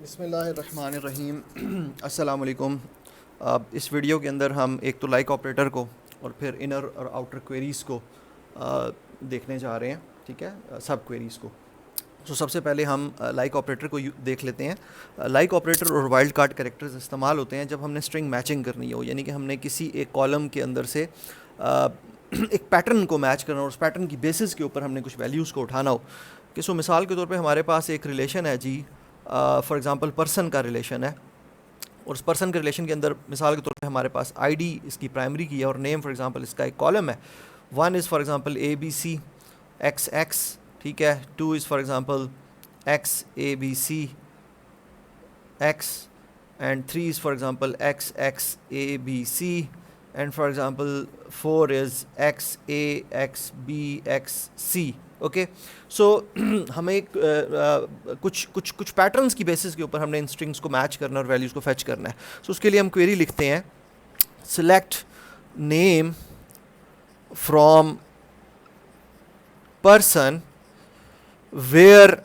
बिस्मिल्लाहिर्रहमानिर्रहीम। अस्सलाम वालेकुम। इस वीडियो के अंदर हम एक तो लाइक ऑपरेटर को और फिर इनर और आउटर क्वेरीज़ को देखने जा रहे हैं, ठीक है, सब क्वेरीज़ को। तो सबसे पहले हम लाइक ऑपरेटर को देख लेते हैं। लाइक ऑपरेटर और वाइल्ड कार्ड कैरेक्टर्स इस्तेमाल होते हैं जब हमने स्ट्रिंग मैचिंग करनी हो, यानी कि हमने किसी एक कॉलम के अंदर से एक पैटर्न को मैच करना हो, उस पैटर्न की बेसिस के ऊपर हमने कुछ वैल्यूज़ को उठाना हो। कि सो मिसाल के तौर पे हमारे पास एक रिलेशन है जी, फॉर एग्ज़ाम्पल पर्सन का रिलेशन है, और उस पर्सन के रिलेशन के अंदर मिसाल के तौर पे हमारे पास आईडी इसकी प्राइमरी की है और नेम फॉर एग्ज़ाम्पल इसका एक कॉलम है। One is for example A B C X X, ठीक है। Two is for example X A B C X, and three is for example X X A B C, and for example four is X A X B X C. Okay, so हमें एक कुछ कुछ कुछ patterns की basis के ऊपर हमने इन strings को मैच करना और वैल्यूज़ को फेच करना है। सो उसके लिए हम क्वेरी लिखते हैं, select name from person where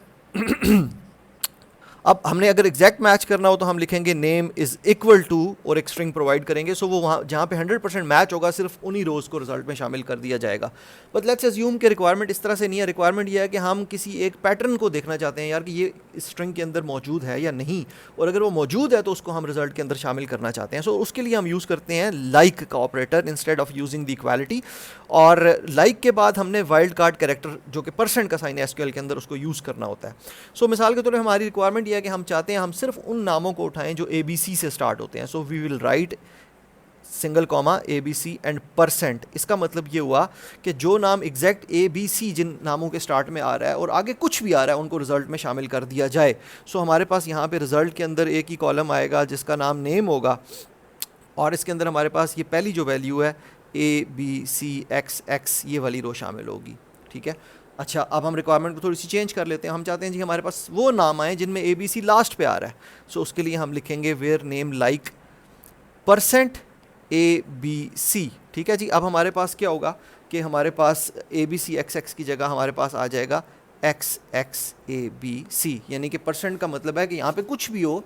अब हमने अगर एग्जैक्ट मैच करना हो तो हम लिखेंगे नेम इज़ इक्वल टू और एक स्ट्रिंग प्रोवाइड करेंगे। सो वो वहाँ जहाँ पे 100% मैच होगा सिर्फ उन्हीं रोज़ को रिजल्ट में शामिल कर दिया जाएगा। बट लेट्स अज्यूम कि रिक्वायरमेंट इस तरह से नहीं है। रिक्वायरमेंट ये है कि हम किसी एक पैटर्न को देखना चाहते हैं यार कि ये इस स्ट्रिंग के अंदर मौजूद है या नहीं, और अगर वो मौजूद है तो उसको हम रिजल्ट के अंदर शामिल करना चाहते हैं। सो उसके लिए हम यूज़ करते हैं लाइक का operator instead of using the equality. और लाइक के बाद हमने वाइल्ड कार्ड कैरेक्टर जो कि परसेंट का साइन है एसक्यूएल के अंदर, उसको यूज़ करना होता है। सो मिसाल के तौर पर हमारी रिक्वायरमेंट यह है कि हम चाहते हैं हम सिर्फ उन नामों को उठाएं जो ए बी सी से स्टार्ट होते हैं। So we will write single comma A B C and percent. इसका मतलब ये हुआ कि जो नाम एग्जैक्ट ए बी सी जिन नामों के स्टार्ट में आ रहा है और आगे कुछ भी आ रहा है उनको रिजल्ट में शामिल कर दिया जाए। सो हमारे पास यहाँ पे रिजल्ट के अंदर एक ही कॉलम आएगा जिसका नाम नेम होगा, और इसके अंदर हमारे पास ये पहली जो वैल्यू है A B C X X, ये वाली रो शामिल होगी, ठीक है। अच्छा, अब हम रिक्वायरमेंट को थोड़ी सी चेंज कर लेते हैं। हम चाहते हैं जी हमारे पास वो नाम आए जिनमें ए बी सी लास्ट पे आ रहा है। सो उसके लिए हम लिखेंगे where name like percent A B C, ठीक है जी। अब हमारे पास क्या होगा कि हमारे पास A B C X X की जगह हमारे पास आ जाएगा X X A B C, यानी कि परसेंट का मतलब है कि यहाँ पे कुछ भी हो,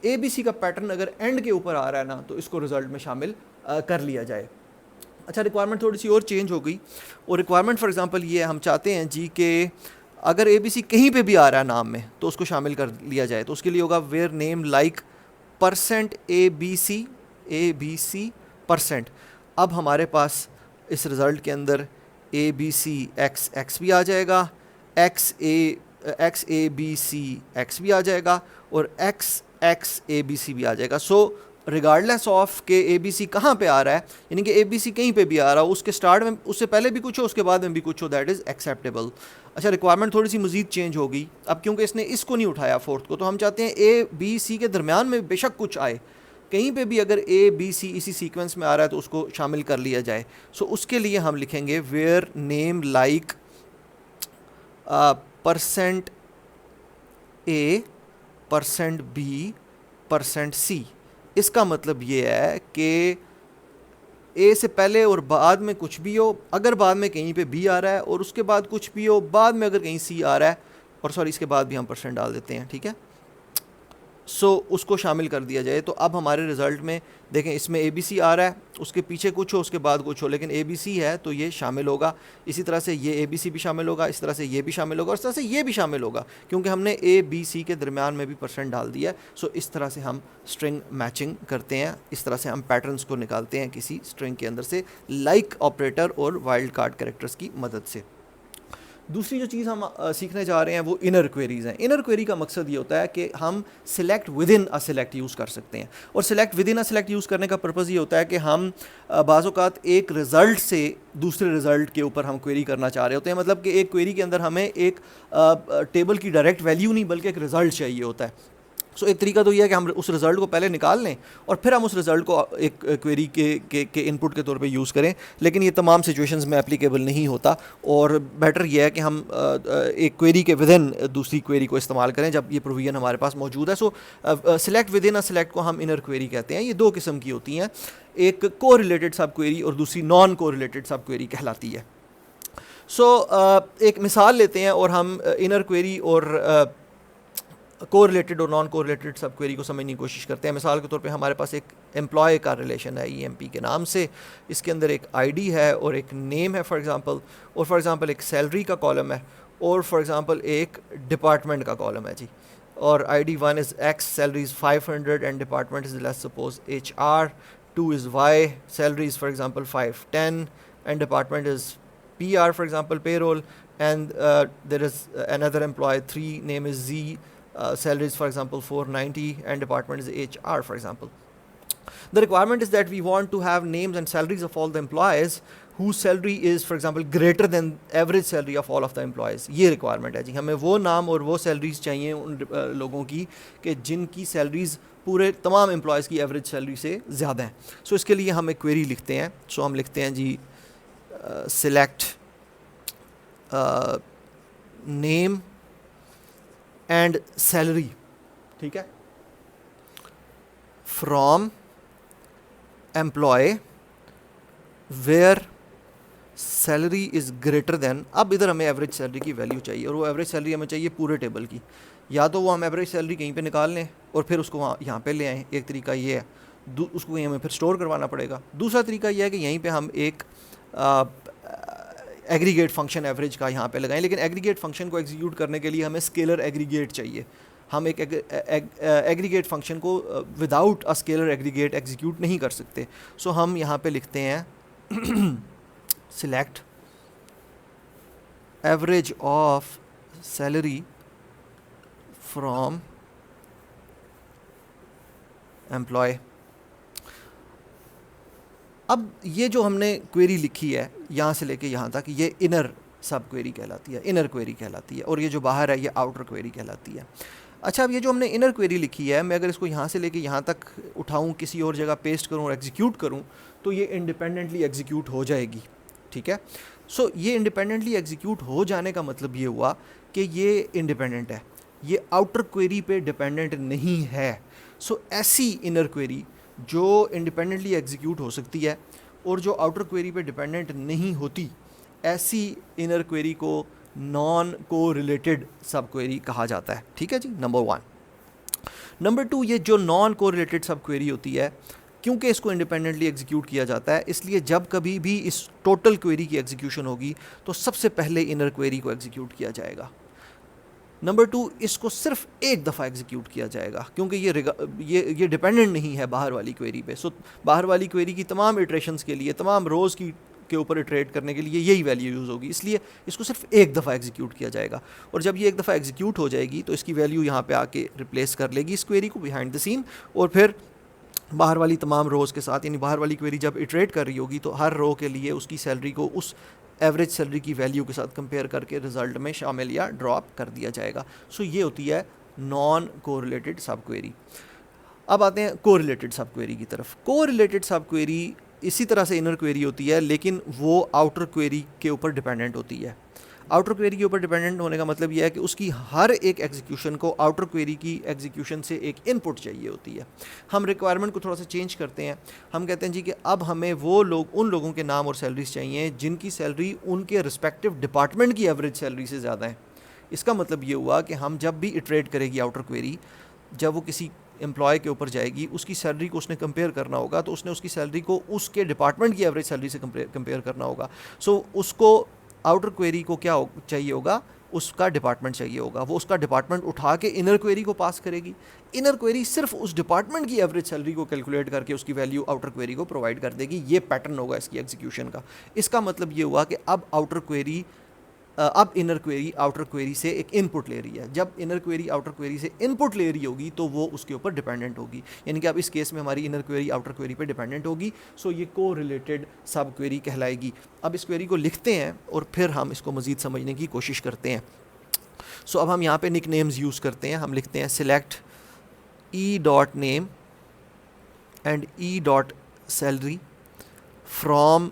ए बी सी का पैटर्न अगर एंड के ऊपर आ रहा है ना तो इसको रिजल्ट में शामिल कर लिया जाए। अच्छा, रिक्वायरमेंट थोड़ी सी और चेंज हो गई, और रिक्वायरमेंट फॉर एग्जांपल ये हम चाहते हैं जी कि अगर ए बी सी कहीं पे भी आ रहा है नाम में तो उसको शामिल कर लिया जाए। तो उसके लिए होगा where name like percent A B C percent. अब हमारे पास इस रिज़ल्ट के अंदर A B C X X भी आ जाएगा, X A B C X भी आ जाएगा, और X X A B C भी आ जाएगा। सो रिगार्डलेस ऑफ के ए बी सी कहाँ पे आ रहा है, यानी कि ए बी सी कहीं पे भी आ रहा हो, उसके स्टार्ट में उससे पहले भी कुछ हो उसके बाद में भी कुछ हो, दैट इज़ एक्सेप्टेबल। अच्छा, रिक्वायरमेंट थोड़ी सी मजीद चेंज हो गई। अब क्योंकि इसने इसको नहीं उठाया फोर्थ को, तो हम चाहते हैं ए बी सी के दरमियान में बेशक कुछ आए, कहीं पे भी अगर ए बी सी इसी सीक्वेंस में आ रहा है तो उसको शामिल कर लिया जाए। सो उसके लिए हम लिखेंगे where name like percent A percent B percent C. इसका मतलब ये है कि ए से पहले और बाद में कुछ भी हो, अगर बाद में कहीं पे बी आ रहा है और उसके बाद कुछ भी हो, बाद में अगर कहीं सी आ रहा है, और सॉरी इसके बाद भी हम परसेंट डाल देते हैं, ठीक है। सो उसको शामिल कर दिया जाए। तो अब हमारे रिज़ल्ट में देखें, इसमें ए बी सी आ रहा है, उसके पीछे कुछ हो उसके बाद कुछ हो, लेकिन ए बी सी है तो ये शामिल होगा। इसी तरह से ये ए बी सी भी शामिल होगा, इस तरह से ये भी शामिल होगा, और इस तरह से ये भी शामिल होगा, क्योंकि हमने ए बी सी के दरमियान में भी परसेंट डाल दिया है। सो इस तरह से हम स्ट्रिंग मैचिंग करते हैं, इस तरह से हम पैटर्न्स को निकालते हैं किसी स्ट्रिंग के अंदर से लाइक ऑपरेटर और वाइल्ड कार्ड कैरेक्टर्स की मदद से। दूसरी जो चीज़ हम सीखने जा रहे हैं वो इनर क्वेरीज़ हैं। इनर क्वेरी का मकसद ये होता है कि हम select with in a select use कर सकते हैं, और select with in a select use करने का पर्पज़ ये होता है कि हम बाज़ औक़ात एक रिज़ल्ट से दूसरे रिज़ल्ट के ऊपर हम क्वेरी करना चाह रहे होते हैं। मतलब कि एक क्वेरी के अंदर हमें एक टेबल की डायरेक्ट वैल्यू नहीं बल्कि एक रिज़ल्ट चाहिए होता है। सो एक तरीका तो यह है कि हम उस रिज़ल्ट को पहले निकाल लें और फिर हम उस रिज़ल्ट को एक क्वेरी के इनपुट के तौर पे यूज़ करें, लेकिन ये तमाम सिचुएशंस में एप्लीकेबल नहीं होता, और बेटर यह है कि हम एक क्वेरी के विद इन दूसरी क्वेरी को इस्तेमाल करें जब ये प्रोविजन हमारे पास मौजूद है। सो select with in a select को हम इनर क्वेरी कहते हैं। ये दो किस्म की होती हैं, एक को रिलेटेड सब क्वेरी और दूसरी नॉन को रिलेटेड सब क्वेरी कहलाती है। सो एक मिसाल लेते हैं और हम इनर क्वेरी और कोरिलेटेड और नॉन कोरिलेटेड सब क्वेरी को समझने की कोशिश करते हैं। मिसाल के तौर पे हमारे पास एक एम्प्लॉय का रिलेशन है ईएमपी के नाम से, इसके अंदर एक आईडी है और एक नेम है फॉर एग्जांपल, और फॉर एग्जांपल एक सैलरी का कॉलम है, और फॉर एग्जांपल एक डिपार्टमेंट का कॉलम है जी, और ID 1 is x, salary is 500 and department is let's suppose HR, 2 is Y, salary is for example 510, and department is PR for example payroll, and there is another employee 3, name is Z, salary is for example 490 and department is HR for example. The requirement is that we want to have names and salaries of all the employees whose salary is for example greater than average salary of all of the employees. ये requirement है जी, हमें वो नाम और वो salaries चाहिए उन लोगों की कि जिनकी salaries पूरे तमाम एम्प्लॉयज़ की एवरेज सैलरी से ज़्यादा हैं। सो इसके लिए हम एक क्वेरी लिखते हैं। सो हम लिखते हैं जी सिलेक्ट नेम एंड सैलरी, ठीक है, from employ where salary is greater than, अब इधर हमें एवरेज सैलरी की वैल्यू चाहिए और वो एवरेज सैलरी हमें चाहिए पूरे टेबल की। या तो वो हम एवरेज सैलरी कहीं पे निकाल लें और फिर उसको वहाँ यहाँ पे ले आएँ, एक तरीका ये है, उसको कहीं हमें फिर स्टोर करवाना पड़ेगा। दूसरा तरीका ये है कि यहीं पे हम एक एग्रीगेट फंक्शन एवरेज का यहाँ पे लगाएं, लेकिन एग्रीगेट फंक्शन को एग्जीक्यूट करने के लिए हमें स्केलर एग्रीगेट चाहिए। हम एक एग्रीगेट फंक्शन को without a scalar aggregate execute नहीं कर सकते। सो हम यहाँ पे लिखते हैं select average of salary from employ. अब ये जो हमने क्वेरी लिखी है यहाँ से लेके यहाँ तक, ये इनर सब क्वेरी कहलाती है, इनर क्वेरी कहलाती है, और ये जो बाहर है ये आउटर क्वेरी कहलाती है। अच्छा, अब ये जो हमने इनर क्वेरी लिखी है, मैं अगर इसको यहाँ से लेके यहाँ तक उठाऊँ, किसी और जगह पेस्ट करूँ और एग्जीक्यूट करूँ तो ये इंडिपेंडेंटली एग्जीक्यूट हो जाएगी, ठीक है। सो ये इंडिपेंडेंटली एग्जीक्यूट हो जाने का मतलब ये हुआ कि ये इंडिपेंडेंट है, ये आउटर क्वेरी पे डिपेंडेंट नहीं है। सो ऐसी इनर क्वेरी जो इंडिपेंडेंटली एग्जीक्यूट हो सकती है और जो आउटर क्वेरी पे डिपेंडेंट नहीं होती, ऐसी इनर क्वेरी को नॉन कोरिलेटेड सब क्वेरी कहा जाता है, ठीक है जी, नंबर 1। नंबर 2, ये जो नॉन कोरिलेटेड सब क्वेरी होती है, क्योंकि इसको इंडिपेंडेंटली एग्जीक्यूट किया जाता है, इसलिए जब कभी भी इस टोटल क्वेरी की एग्जीक्यूशन होगी तो सबसे पहले इनर क्वेरी को एग्जीक्यूट किया जाएगा। नंबर 2, इसको सिर्फ एक दफ़ा एग्जीक्यूट किया जाएगा क्योंकि ये डिपेंडेंट नहीं है बाहर वाली क्वेरी पे। सो बाहर वाली क्वेरी की तमाम इटरेशंस के लिए, तमाम रोज़ के ऊपर इटरेट करने के लिए यही वैल्यू यूज़ होगी, इसलिए इसको सिर्फ एक दफ़ा एग्जीक्यूट किया जाएगा। और जब ये एक दफ़ा एग्जीक्यूट हो जाएगी तो इसकी वैल्यू यहाँ पे आके रिप्लेस कर लेगी इस क्वेरी को बिहाइंड द सीन, और फिर बाहर वाली तमाम रोज़ के साथ, यानी बाहर वाली क्वेरी जब इटरेट कर रही होगी तो हर रो के लिए उसकी सैलरी को उस एवरेज सैलरी की वैल्यू के साथ कंपेयर करके रिज़ल्ट में शामिल या ड्रॉप कर दिया जाएगा। सो ये होती है नॉन कोरिलेटेड सब क्वेरी। अब आते हैं कोरिलेटेड सब क्वेरी की तरफ। कोरिलेटेड सब क्वेरी इसी तरह से इनर क्वेरी होती है, लेकिन वो आउटर क्वेरी के ऊपर डिपेंडेंट होती है। आउटर क्वेरी के ऊपर डिपेंडेंट होने का मतलब यह है कि उसकी हर एक एग्जीक्यूशन को आउटर क्वेरी की एग्जीक्यूशन से एक इनपुट चाहिए होती है। हम रिक्वायरमेंट को थोड़ा सा चेंज करते हैं, हम कहते हैं जी कि अब हमें वो लोग, उन लोगों के नाम और सैलरीज चाहिए जिनकी सैलरी उनके रिस्पेक्टिव डिपार्टमेंट की एवरेज सैलरी से ज़्यादा है। इसका मतलब ये हुआ कि हम जब भी इटरेट करेगी आउटर क्वेरी, जब वो किसी एम्प्लॉय के ऊपर जाएगी, उसकी सैलरी को उसने कंपेयर करना होगा, तो उसने उसकी सैलरी को उसके डिपार्टमेंट की एवरेज सैलरी से कंपेयर करना होगा। सो उसको आउटर क्वेरी को क्या चाहिए होगा, उसका डिपार्टमेंट चाहिए होगा। वो उसका डिपार्टमेंट उठा के इनर क्वेरी को पास करेगी। इनर क्वेरी सिर्फ उस डिपार्टमेंट की एवरेज सैलरी को कैलकुलेट करके उसकी वैल्यू आउटर क्वेरी को प्रोवाइड कर देगी। ये पैटर्न होगा इसकी एग्जीक्यूशन का। इसका मतलब ये हुआ कि अब इनर क्वेरी आउटर क्वेरी से एक इनपुट ले रही है। जब इनर क्वेरी आउटर क्वेरी से इनपुट ले रही होगी तो वो उसके ऊपर डिपेंडेंट होगी, यानी कि अब इस केस में हमारी इनर क्वेरी आउटर क्वेरी पे डिपेंडेंट होगी। सो ये को रिलेटेड सब क्वेरी कहलाएगी। अब इस क्वेरी को लिखते हैं और फिर हम इसको मज़ीद समझने की कोशिश करते हैं। सो अब हम यहाँ पे निक नेम्स यूज़ करते हैं। हम लिखते हैं select E dot name and E dot salary from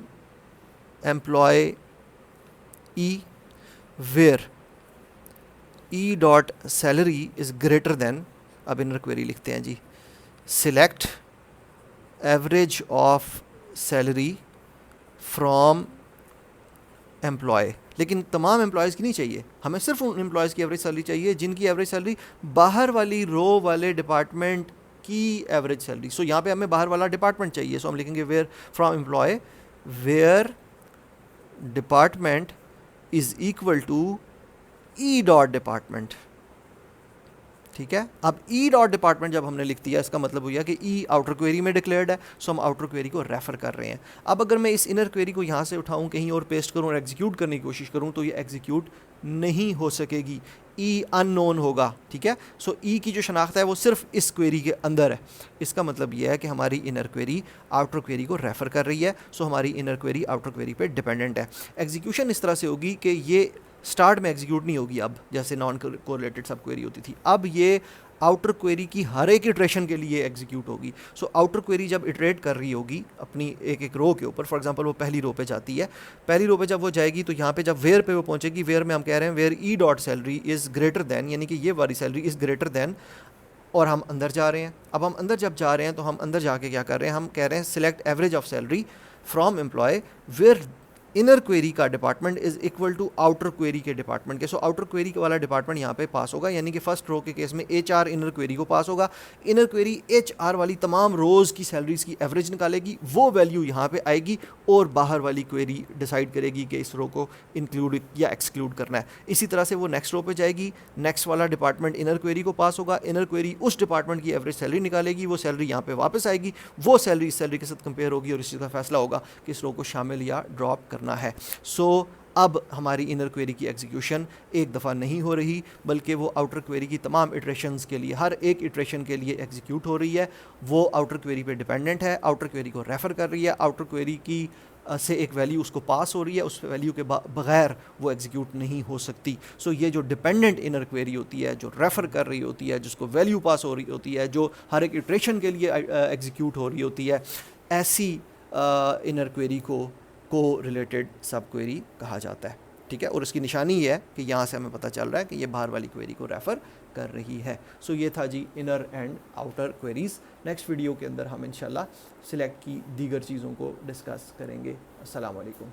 employ E where e dot salary is greater than, अब इनर क्वेरी लिखते हैं जी, select average of salary from employee। लेकिन तमाम एम्प्लॉयज़ की नहीं चाहिए, हमें सिर्फ उन एम्प्लॉयज़ की एवरेज सैलरी चाहिए जिनकी एवरेज सैलरी बाहर वाली रो वाले डिपार्टमेंट की एवरेज सैलरी। सो यहाँ पे हमें बाहर वाला डिपार्टमेंट चाहिए, सो हम लिखेंगे where from employ where department is equal to E dot department. ठीक है, अब ई डॉट डिपार्टमेंट जब हमने लिख दिया इसका मतलब हो गया कि ई आउटर क्वेरी में डिक्लेयर्ड है, सो हम आउटर क्वेरी को रेफर कर रहे हैं। अब अगर मैं इस इनर क्वेरी को यहाँ से उठाऊँ, कहीं और पेस्ट करूँ और एग्जीक्यूट करने की कोशिश करूँ तो ये एग्जीक्यूट नहीं हो सकेगी, ई अननोन होगा। ठीक है, सो ई की जो शनाख्त है वो सिर्फ इस क्वेरी के अंदर है। इसका मतलब ये है कि हमारी इनर क्वेरी आउटर क्वेरी को रेफर कर रही है, सो हमारी इनर क्वेरी आउटर क्वेरी पे डिपेंडेंट है। एग्जीक्यूशन इस तरह से होगी कि ये स्टार्ट में एग्जीक्यूट नहीं होगी, अब जैसे नॉन कोरिलेटेड सब क्वेरी होती थी, अब ये आउटर क्वेरी की हर एक इटरेशन के लिए एग्जीक्यूट होगी। सो आउटर क्वेरी जब इटरेट कर रही होगी अपनी एक एक रो के ऊपर, फॉर एग्जांपल वो पहली रो पे जाती है, पहली रो पे जब वो जाएगी तो यहाँ पे जब वेयर पे वो पहुंचेगी, वेयर में हम कह रहे हैं where E dot salary is greater than, यानी कि ये वाली सैलरी इज़ ग्रेटर दैन, और हम अंदर जा रहे हैं। अब हम अंदर जब जा रहे हैं तो हम अंदर जाके क्या कर रहे हैं, हम कह रहे हैं select average of salary from employ where inner query का department is equal to outer query के डिपार्टमेंट के। सो आउटर क्वेरी वाला डिपार्टमेंट यहाँ पे पास होगा, यानी कि फर्स्ट रो के केस में HR इनर क्वेरी को पास होगा। इनर क्वेरी HR वाली तमाम रोज़ की सैलरीज की एवरेज निकालेगी, वो वैल्यू यहाँ पे आएगी, और बाहर वाली क्वेरी डिसाइड करेगी कि इस रो को इंक्लूड या एक्सक्लूड करना है। इसी तरह से वो नेक्स्ट रो पे जाएगी, नेक्स्ट वाला डिपार्टमेंट इनर क्वेरी को पास होगा, इनर क्वेरी उस डिपार्टमेंट की एवरेज सैलरी निकालेगी, वो सैलरी यहाँ पे वापस आएगी, वो सैलरी इस सैलरी के साथ कंपेयर होगी और इस चीज़ का फैसला होगा कि इस रो को शामिल या ड्रॉप करना है। सो अब हमारी इनर क्वेरी की एग्जीक्यूशन एक दफ़ा नहीं हो रही, बल्कि वो आउटर क्वेरी की तमाम इटरेशंस के लिए, हर एक इटरेशन के लिए एग्जीक्यूट हो रही है। वो आउटर क्वेरी पे डिपेंडेंट है, आउटर क्वेरी को रेफ़र कर रही है, आउटर क्वेरी की से एक वैल्यू उसको पास हो रही है, उस वैल्यू के बगैर वो एग्जीक्यूट नहीं हो सकती। सो ये जो डिपेंडेंट इनर क्वेरी होती है, जो रेफ़र कर रही होती है, जिसको वैल्यू पास हो रही होती है, जो हर एक इटरेशन के लिए एग्जीक्यूट हो रही होती है, ऐसी इनर क्वेरी को रिलेटेड सब क्वेरी कहा जाता है। ठीक है, और इसकी निशानी ये है कि यहाँ से हमें पता चल रहा है कि ये बाहर वाली क्वेरी को रेफ़र कर रही है। सो ये था जी inner and outer queries. Next video के अंदर हम इंशाल्लाह सिलेक्ट की दीगर चीज़ों को डिस्कस करेंगे। अस्सलाम वालेकुम।